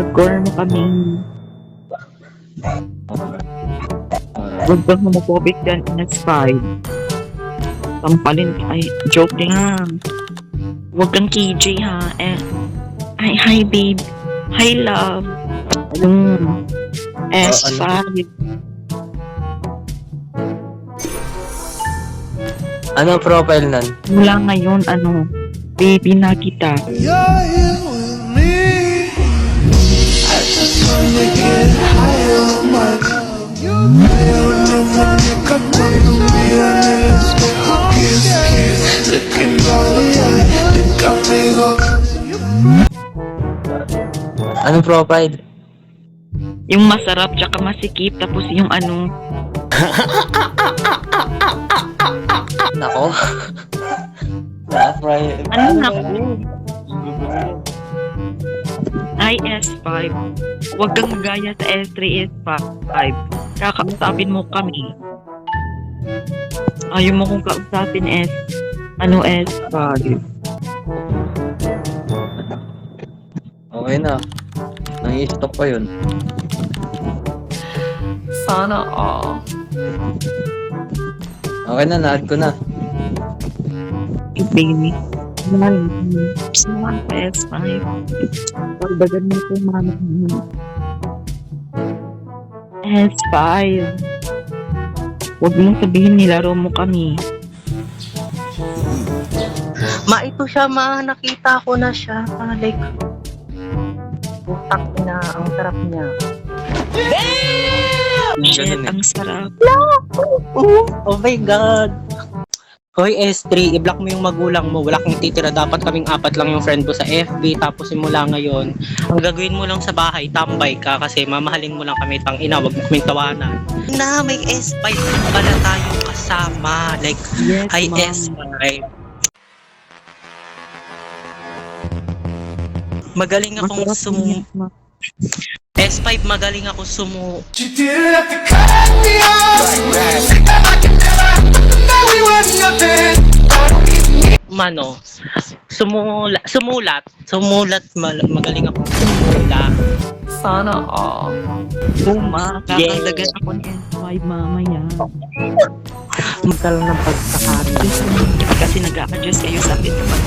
Pag-core mo kami. Huwag kang homophobic dyan, S5. Pampalin, ay, joke lang. Huwag kang KJ ha. Hi babe. Hi love. S5. Ano profile nun? Mula ngayon, baby na kita. You're here with me. I just wanna get high on my love. You're the one that got to be honest. Kiss, kiss, looking all the eye. You got me go. Ano profile? Yung masarap tsaka masikip, tapos yung Nako. naku? S5. Huwag kang magaya sa S3, S5. Kakausapin mo kami. Ayaw mo kong kausapin S5. Okay na. Nang-i-stop pa yun. Sana all. Okay na, na-add ko na. Baby. Saan pa S5? Pagbagan mo ito, mama. S5. Huwag mong sabihin nilaro mo kami. Ma, ito siya, ma. Nakita ko na siya. Like, putak na. Ang sarap niya. Shit, Ganun eh. ang sarap. Oh my God. Hoy, S3, i-block mo yung magulang mo. Wala kang titira. Dapat kaming 4 lang yung friend mo sa FB. Tapos simula ngayon, ang gagawin mo lang sa bahay, tambay ka kasi mamahalin mo lang kami. Tangina, wag mo kaming tawanan. Na, may S5 pala tayong kasama. Like, Yes, hi ma'am. S5. Magaling akong Masarap yun, ma'am. S5, magaling ako You didn't have to cut me off. Like that. Now we were nothing. Magaling akong sumulat. Sana all. Buma, kakagdagan ako ni S5 mamaya. Magkaroon ng pagkakari. Kasi nag-a-adjust kayo sa akin naman.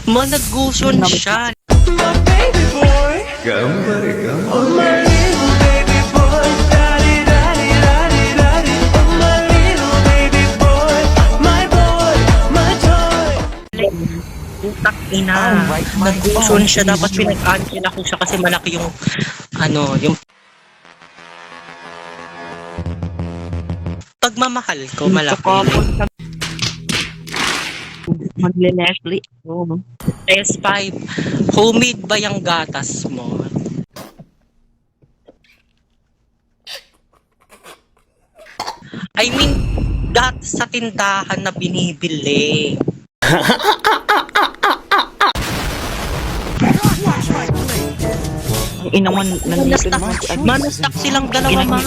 Nag-gusion siya. My baby boy. Oh my little baby boy. Daddy, daddy, daddy, daddy. Oh my little baby boy. My boy, my toy. Putak ina. Nag-gusion siya. Dapat pinag-cancel ako siya kasi malaki yung yung pagmamahal ko malaki. Magle-Nestle ako. S5, homemade ba yung gatas mo? I mean, gatas sa tindahan na binibili. Ang inaman, nandito naman si Manastak silang dalawa, ma.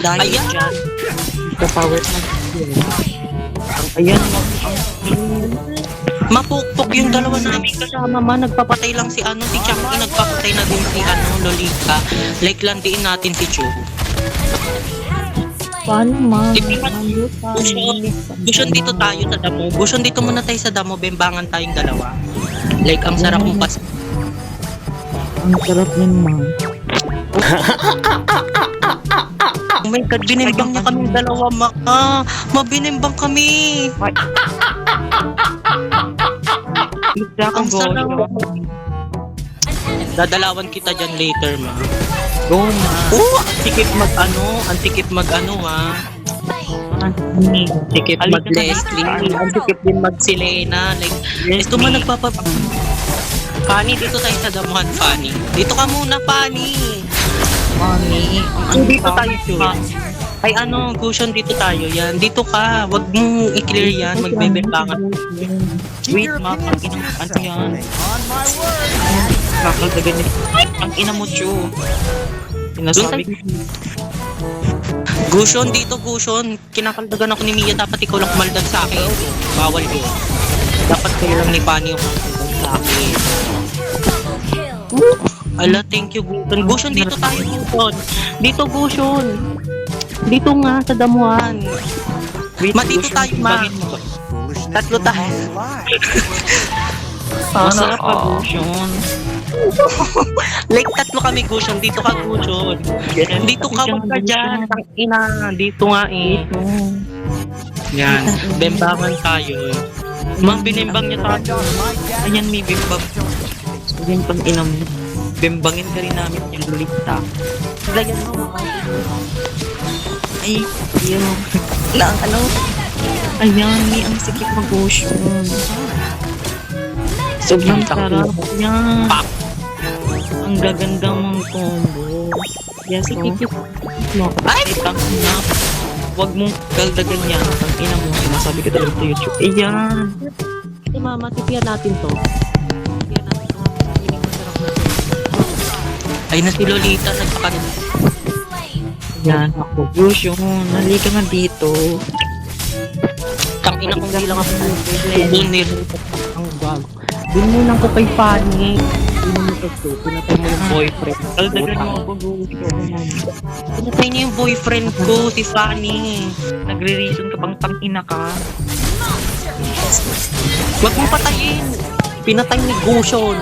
Dahil Ayan. dyan, the power na ayan mo. Mapukpok yung dalawa namin kasama, ma. Nagpapatay lang si si Changki, nagpapatay na din si Lolita. Like, landiin natin si Chu. Paano ma? Gusion dito tayo sa damo. Gusion dito muna tayo sa damo, bembangan tayong dalawa. Like, ang sarap mong pas. Ang sarap yun ma. Oh my God, binimbang niya kaming dalawa, ma. Mabinimbang kami. Pizza Ang kang go. sarap. Dadalawan kita dyan later, ma. Go ma. Ang tikip mag-ano, ha. Tikip mag-Leslie. Ang tikip din mag-Selena. Like, ito man Fanny, dito tayo sa damuhan, Fanny. Dito ka muna, Fanny. Mami. Dito tayo, Chu. Ay, Gusion, dito tayo. Yan, dito ka. Wag mong i-clear yan. Magbebembangan. Wait ma, ang yan? Kakagdagan nito. Ang ina mo, Chu. Sinasabi ko. Gusion, dito, Gusion. Kinakaldagan ako ni Mia. Dapat ikaw lang kumaldag sa akin. Bawal yun. Dapat kayo lang ni Fanny yung sa akin. Ala, thank you, Gushon. Gushon, dito tayo, Gushon. Dito, Gushon. Dito nga, sa damuhan. Dito tayo, ma. Tatlo tayo. Masarap pa, Gushon. Like, tatlo kami, Gushon. Dito ka, Gushon. Dito ka, wag ka dyan. Tangina. Dito nga eh. Yan. Bembangan tayo. Mang binimbang niya tayo. Ayan, may bimbang. Sabihin pang inam. Bimbangin ka rin namin yung lulita. Lagyan mo mga. Ay, yun. Lang, ano? Ayan, may ang sikip na Gushon. Sobrang sarap. Yan. Ang gaganda mong combo. Yes, no? Ay, tang na. Huwag mong galdagan yan. Ang ina mo, sinasabi ko talaga sa YouTube. Ayan. Hey, mama, tipian natin to. Tipian natin to. Piling masarap na to. Ay, na si Lolita, nagpakanin. Yan. Ako, Gushon. Nalika nga dito. Tang ina kung di lang ako. Bunir. Ang gago. Dun mo lang ko kay Fanny. Dun mo to. Pinatay mo yung boyfriend. Galdagan mo ako, Gushon. Pinatay niya yung boyfriend ko, si Fanny. Nagre-reason ka bang tang-ina ka? Huwag mong patayin. Pinatay ni Gushon.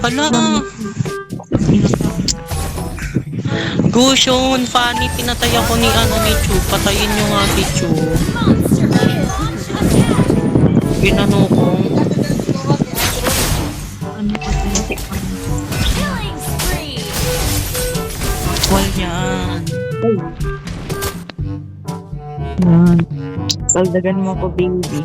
Hala. Gushon, Fanny, pinatay ako ni Chu. Patayin niyo nga si Chu. Ginano ko. Ano ka kasi? Wal yan. Yan. Galdagan mo ako, baby.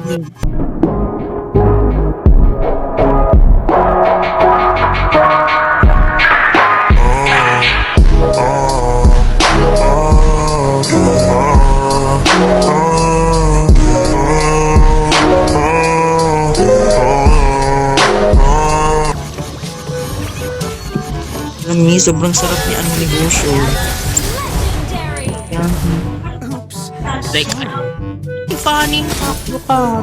Mami, sobrang sarap ni ang negosyo. Yan. Like, si Fanny, nakaklo ka.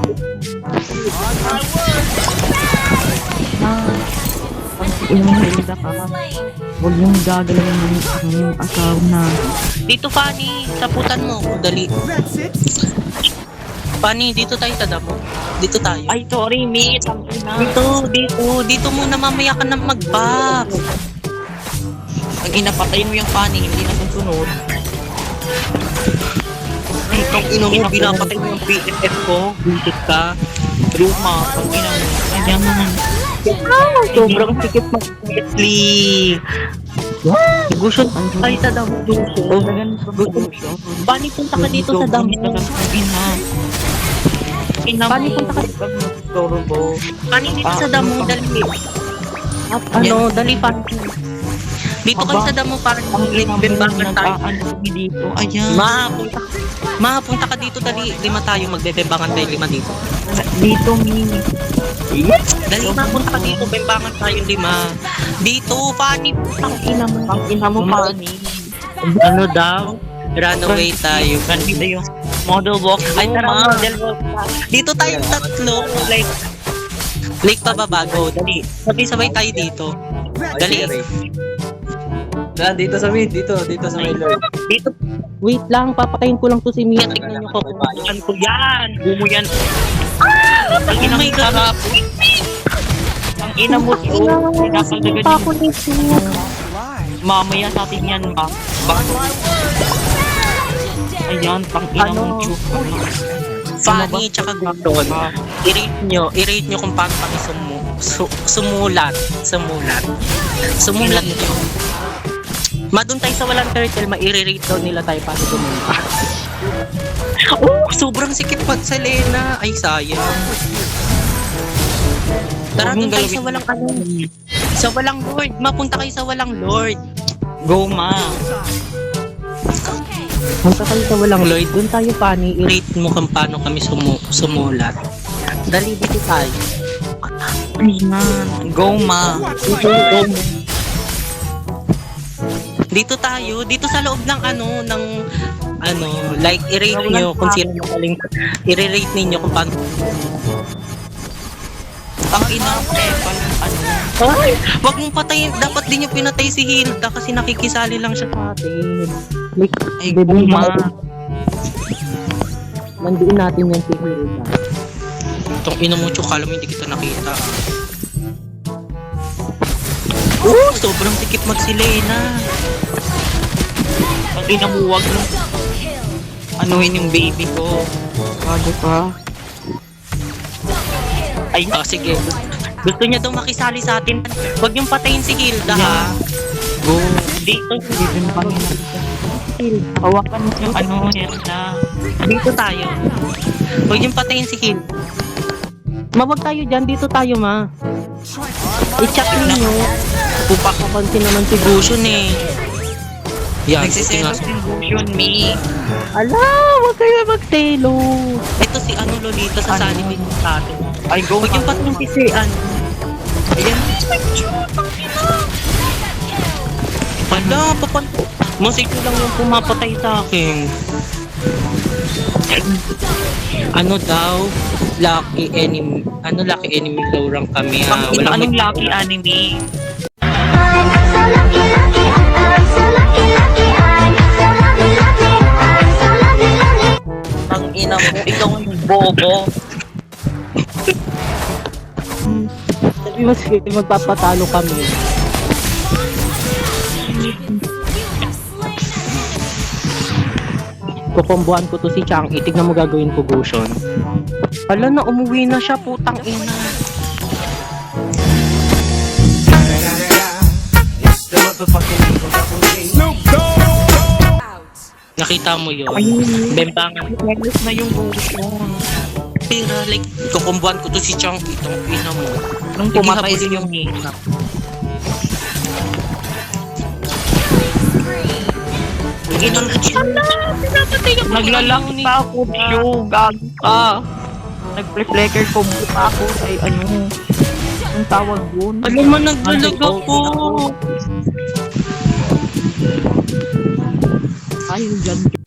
Inuhilda ka. Huwag mong gagalawin yung asawa na. Dito, Fanny, saputan mo ako, dali. Fanny, dito tayo sa damo. Dito tayo. Ay, sorry, mate. Ang ina. Dito muna, mamaya ka na mag-back. Ang ina, patayin mo yung Fanny, hindi na susunod. Ay, kung ino mo, pinapatay mo yung BFF ko. Bisit ka. Luma, ang ina mo. Ayan naman. Sobrang sikip mag-Leslie. Gusto tayo sa damo. Bani, punta ka dito sa damo. Bani, punta ka dito. Bani, dito sa damo. Dali. Ano, dali, Bani. Dito kayo sa damo para bembangan tayo. Dito, ayan. Punta ka dito, dali. 5 tayo, magbebembangan tayo 5 dito. Dito, mini. Dali, punta ka dito, bembangan tayo 5. Dito, Fanny. Ang ina mo, Fanny. Ano daw? Runaway tayo. Ganito yung model walk. Ay, tara, model walk. Dito tayo tatlo. Like pababa, go. Dali. Sabay tayo dito. Dali. Dito sa mid, dito sa may lord. Dito. Wait lang, papatayin ko lang to si Mia. Tignan niyo ko kung saan ko yan. Bumo yan. Ang ina may garap. Ang ina mo to. Pinapaldagan yung mamaya sa atin yan ba? Ayan, pang ina mong chuk. Fanny, tsaka Gushon. I-rate nyo kung paano kami sumulat. Sumulat nyo. Doon tayo sa walang turtle, ma-i-rate daw nila tayo paano gumunta. Oh, sobrang sikip pag sa Lena. Ay, sayang. Tara, doon tayo sa walang ano. Sa walang lord. Mapunta kayo sa walang lord. Go, ma. Punta kayo sa walang lord. Doon tayo, Fanny. I-rate mo kung paano kami sumulat. Dali, dito tayo. Ayan. Go, ma. Dito tayo, dito sa loob ng like i-rate niyo kung sino magaling. I-rate niyo kung paano. Ang ina, ano. Ay, wag mong patayin. Dapat din yung pinatay si Hilda kasi nakikisali lang siya sa atin. Like, Ay, baby, kuma. nandiin natin yan si Hilda. Itong ina mo, Chok, alam mo hindi kita nakita. Sobrang sikip mag-Selena. Ang ina mo, wag mo. Anuhin yung baby ko. Bago ka. Ay, Sige. Gusto niya daw makisali sa atin. Wag yung patayin si Hilda, ha? go. Dito, dito pa rin. Hawakan mo yung ano, Hilda. Dito tayo. Huwag yung patayin si Hilda. Mawag tayo dyan. Dito tayo, ma. I-check ninyo. Pupakapansin naman si Gushun, eh. Yan, Nagsiselos yung Gushun, me. Ala, wag kayo magtelo. Ito si ano, Lolita, sa Ano? Sunny sa atin. Ay, go. Huwag yung patayin si ano. Ayan. Ala, Masito lang yung pumapatay sa akin. Ano daw? Lucky enemy. Ano lucky enemy low rank kami, ha? Ang ina, Walang anong lucky anime? I'm so lucky, lucky, I'm so lucky, lucky, I'm so lucky, lucky, I'm so lucky, lucky. Ang ina mo, ikaw ang bobo. Sabi mo, sige, magpapatalo kami. Kukumbuhan ko to si Chang. Tignan mo gagawin ko, Gushon. Ala na, umuwi na siya, putang ina. Nakita mo yun? Bembangan. Nervous na yung Gushun. Pero like, kukumbuhan ko to si Chang. Itong ina mo. Nung Sige, pumatay habulin yung hirap. Ginang pinapatay ako. Naglalak pa ako, Pyo. Gago ka. Nag-flicker combo pa ako. Ay, ano. Ang tawag yun. Alam mo, naglalag ako. Ay, dyan.